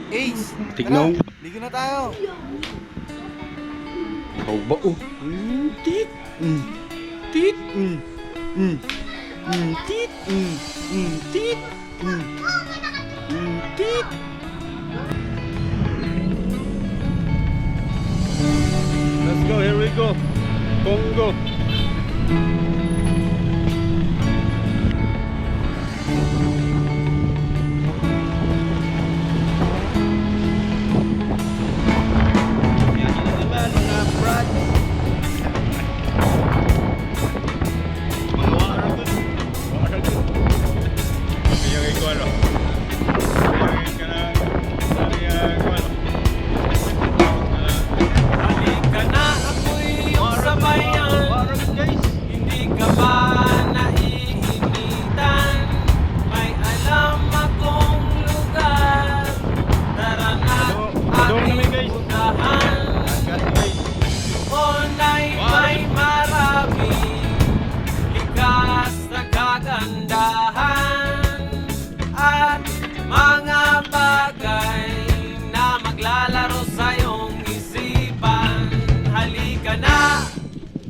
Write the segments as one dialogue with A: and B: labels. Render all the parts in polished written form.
A: Ace!
B: Tignan.
A: Tara, ligo na tayo.
B: Ikaw ba oh? Tit. Tit. Tit. Tit. Tit. Let's go, here we go. Congo.
C: Halika na, ako'y iyong sabayan. Hindi ka ba naiinitan? May alam akong lugar. Tara na, aking puntahan. Onay may marami, likas na kagandahan, at mga bagay na maglalaro sa iyong isipan. Halika na,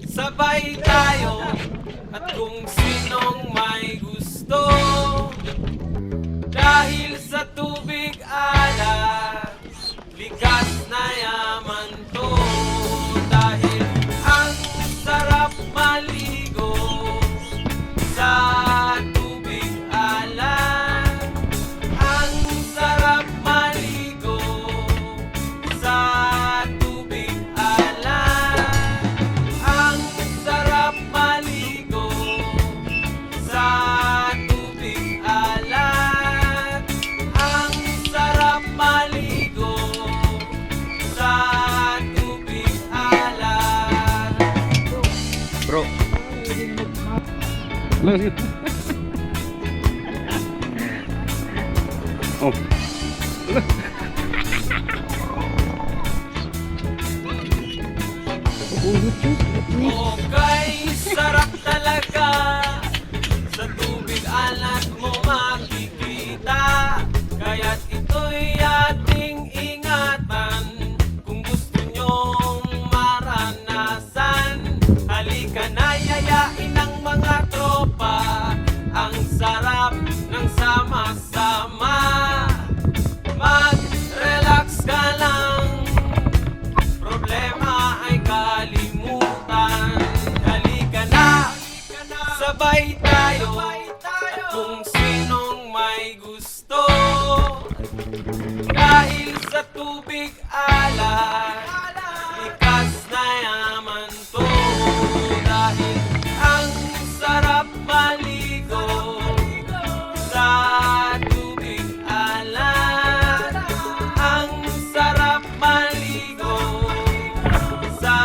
C: sabay tayo, at kung sinong may gusto, dahil sa tubig alat, likas na yaman to. Dahil ang sarap maligo sa tubig alat. Ang sarap maligo sa tubig alat. Ang sarap maligo sa tubig alat. Ang sarap maligo sa tubig alat.
B: Bro. Oh.
C: Okay, sarap talaga. Sa tubig alat mo makikita. Kaya't ito'y ating ingatan. Kung gusto nyong maranasan, halika na, yayain ng mga tropa. Ang sarap ng sama-sama. Mag-relax ka lang, problema ay kalimutan. Halika na, sabay tayo, at kung sinong may gusto, dahil sa tubig alat, likas na yaman to. Dahil ang sarap maligo sa tubig alat. Ang sarap maligo sa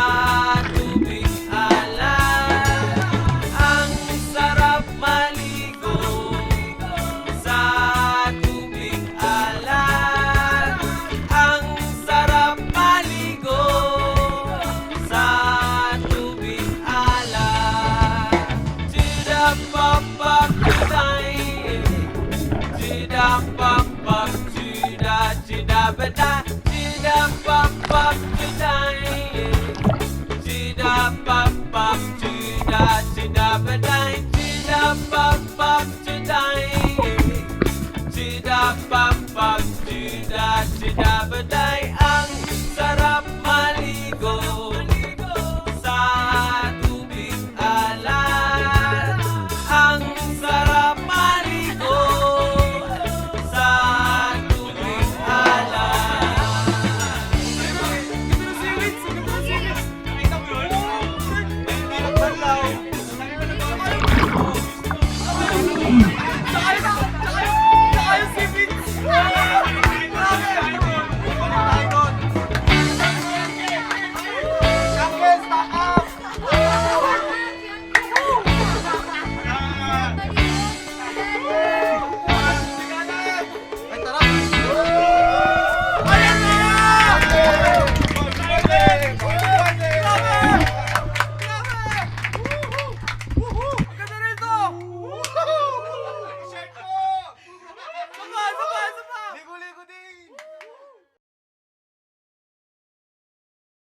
C: tubig alat. Ang sarap maligo sa tubig alat. Ang sarap maligo sa tubig alat. Chida-pop-pop today. Chida-pop-pop, chida-chida-bada. Chida-pop-pop today.